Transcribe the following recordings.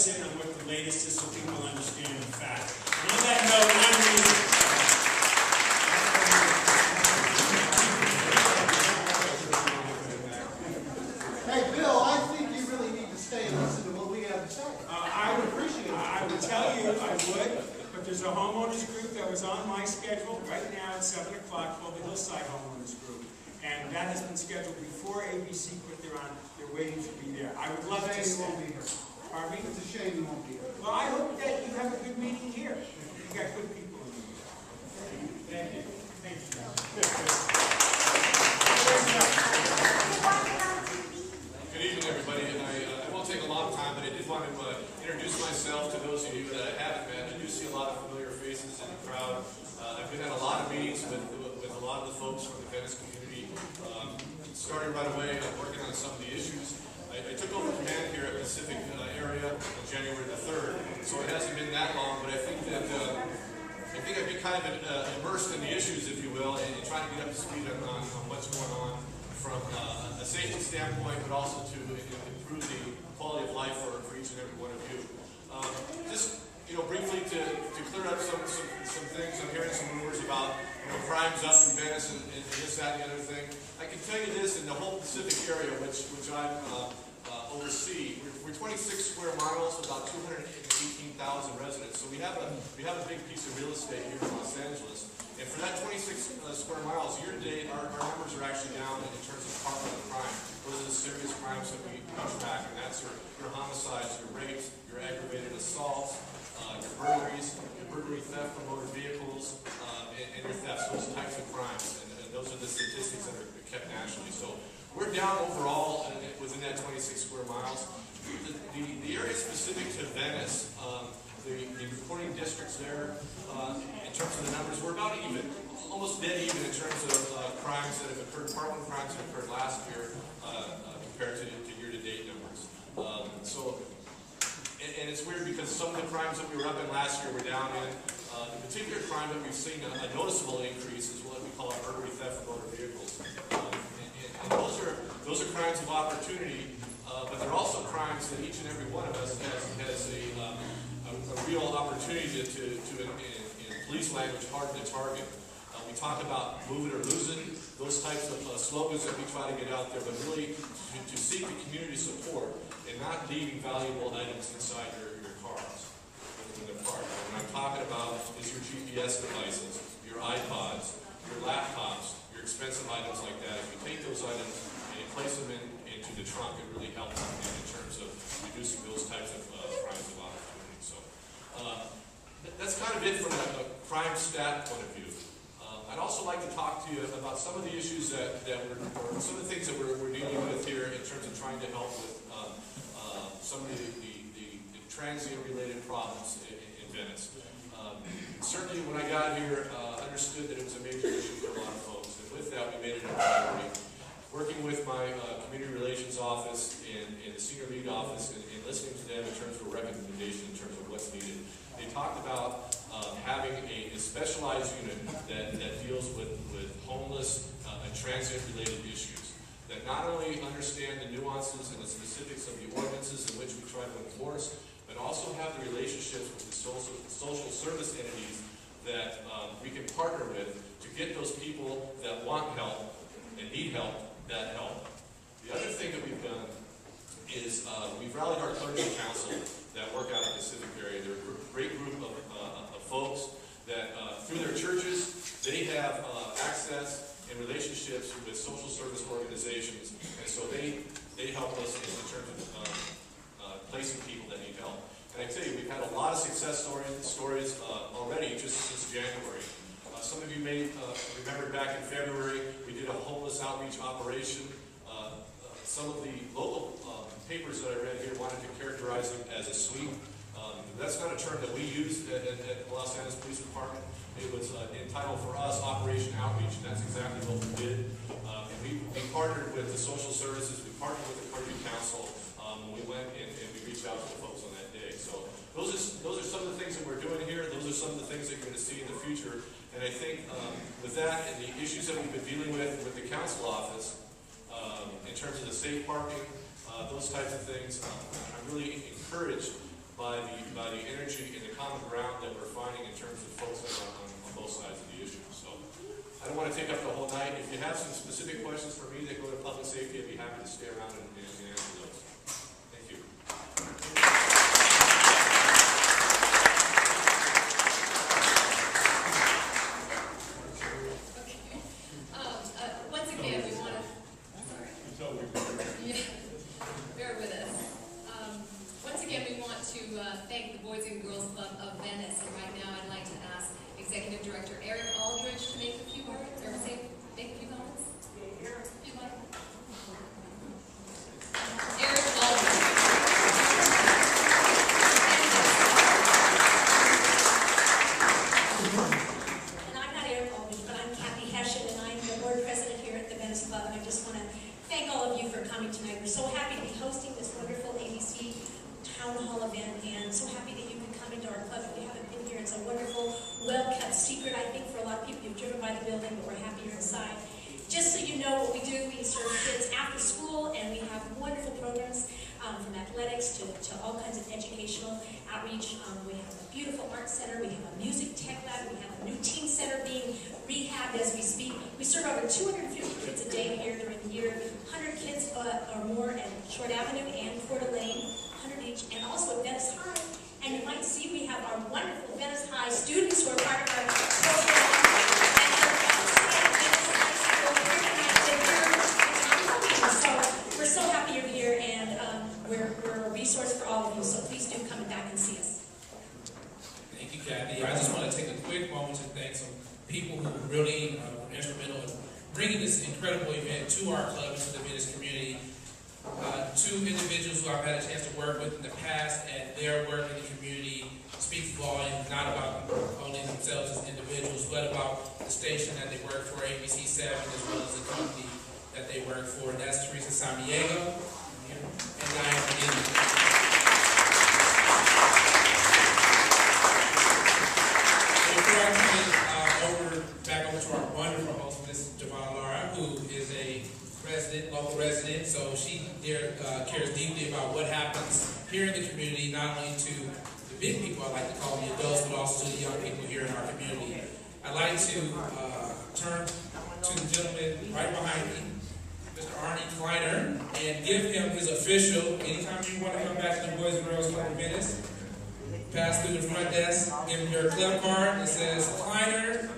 On what the latest is so people understand the fact. And on that note, I'm reading. Hey, Bill, I think you really need to stay and listen to what we have to say. I would appreciate it. I would tell you I would, but there's a homeowners group that was on my schedule right now at 7 o'clock called the Hillside Homeowners Group. And that has been scheduled before ABC put their on. They're waiting to be there. I would love to You won't be here. Pardon me? It's a shame you won't be here. Well, I hope that you have a good meeting here. You got good people in here. Thank you. Thank you. Good evening, everybody. And I won't take a long time, but I did want to introduce myself to those of you that I haven't met. I do see a lot of familiar faces in the crowd. I've been at a lot of meetings with a lot of the folks from the Venice community. Starting right away, working on some of the issues. I took over command here at Pacific area on January the 3rd, so it hasn't been that long, but I think I've been kind of immersed in the issues, if you will, and trying to get up to speed on what's going on from a safety standpoint, but also to improve the quality of life for each and every one of you. Just briefly to clear up some things. I'm hearing some rumors about crimes up in Venice and this, that, and the other thing. I can tell you this: in the whole Pacific area, which I oversee, we're 26 square miles, about 218,000 residents. So we have a big piece of real estate here in Los Angeles. And for that 26 square miles, year to date, our numbers are actually down in terms of partner crime. Those are the serious crimes that we track, and that's your homicides, your rapes, your aggravated assaults, your burglaries, your burglary, theft from motor vehicles, and your thefts, those types of crimes. And those are the statistics that are kept nationally. So we're down overall within that 26 square miles. The area specific to Venice, the reporting districts there, in terms of the numbers, we're about even, almost dead even in terms of crimes that have occurred, apartment crimes that occurred last year compared to year-to-date numbers. And it's weird because some of the crimes that we were up in last year we're down in. The particular crime that we've seen a noticeable increase is what we call burglary, theft from motor vehicles. And those are crimes of opportunity, but they're also crimes that each and every one of us has a real opportunity to in police language, harden to target. We talk about move it or lose it, those types of slogans that we try to get out there, but really to seek the community support and not leaving valuable items inside your cars in the park. What I'm talking about is your GPS devices, your iPods, your laptops, your expensive items like that. If you take those items and you place them into the trunk, it really helps in terms of reducing those types of crimes of opportunity. So that's kind of it from a crime stat point of view. I'd also like to talk to you about some of the issues or some of the things that we're dealing with here in terms of trying to help with some of the transient-related problems in Venice. Certainly, when I got here, understood that it was a major issue for a lot of folks, and with that, we made it a priority. Working with my community relations office and the senior lead office, and listening to them in terms of a recommendation in terms of what's needed, they talked about having a specialized unit that deals with homeless and transient-related issues, that not only understand the nuances and the specifics of the ordinances in which we try to enforce, but also have the relationships with the social service entities that we can partner with to get those people that want help and need help that help. The other thing that we've done is we've rallied our clergy council that work out in the Pacific area. They're a great group of folks that through their churches, they have access and relationships with social service organizations, and so they help us in terms of placing people that need help. And I tell you, we've had a lot of success stories already just since January. Some of you may remember back in February, we did a homeless outreach operation. Some of the local papers that I read here wanted to characterize them as a sweep. That's not a term that we use at the Los Angeles Police Department. It was entitled for us Operation Outreach, and that's exactly what we did. And we partnered with the social services, we partnered with the clergy council when we went and we reached out to the folks on that day. So those are some of the things that we're doing here. Those are some of the things that you're going to see in the future. And I think with that and the issues that we've been dealing with the council office, in terms of the safe parking, those types of things, I'm really encouraged by the energy and the common ground that we're finding in terms of folks that are on both sides of the issue. So I don't want to take up the whole night. If you have some specific questions for me that go to public safety, I'd be happy to stay around and answer those. Thank you. Once again, we want to, bear with us. Once again, we want to thank the Boys and Girls Club of Venice. And right now, I'd like to ask Executive Director Eric Aldridge to make a few words, or make a few comments. If you'd like. Eric Aldridge. And I'm not Eric Aldridge, but I'm Kathy Hessian, and I'm the board president here at the Venice Club. And I just want to thank all of you for coming tonight. We're so happy to be hosting this wonderful ABC Town Hall event, and so happy that you can come into our club. If you haven't been here, it's a wonderful, well-kept secret, I think, for a lot of people. You've driven by the building, but we're happy you're inside. Just so you know what we do, we serve kids after school, and we have wonderful programs from athletics to all kinds of educational outreach. We have a beautiful art center, we have a music tech lab, we have a new teen center being rehabbed as we speak. We serve over 250 kids a day here during the year, 100 kids or more at Short Avenue and Coeur d'Alene, 100 each, and also at Venice High. And you might see we have our wonderful Venice High students who are part of our program. So we're so happy you're here, and we're a resource for all of you, so please do come back and see us. Thank you, Kathy. I just want to take a quick moment to thank some people who really were instrumental in bringing this incredible event to our club and to the Venice community. Two individuals who I've had a chance to work with in the past, and their work in the community speaks volumes, not about only themselves as individuals, but about the station that they work for, ABC 7, as well as the company that they work for. And that's Teresa Samaniego and Diane Medina. Before I turn it back over to our wonderful host, Ms. Javon Lara, who is a local resident, so she cares deeply about what happens here in the community, not only to the big people, I like to call them the adults, but also to the young people here in our community. I'd like to turn to the gentleman right behind me, Mr. Arnie Kleiner, and give him his official, anytime you want to come back to the Boys and Girls Club of Venice, pass through the front desk, give him your club card that says Kleiner,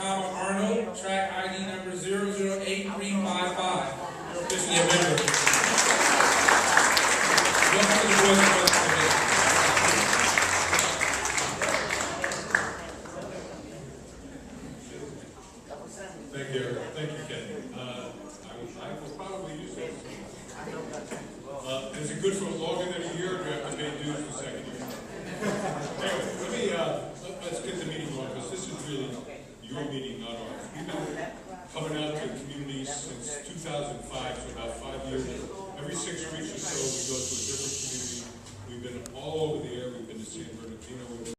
Arnold, track ID number 008355. Officially a member. Welcome to the Boys and Girls Club. Thank you, Eric. Thank you, Ken. I will probably use this. Is it good for longer than a year, or do I have to pay dues for the second year? Anyway, let's get the meeting on, because this is really your meeting, not ours. We've been coming out to communities since 2005, so about 5 years. Every 6 weeks or so, we go to a different community. We've been all over the area. We've been to San Bernardino.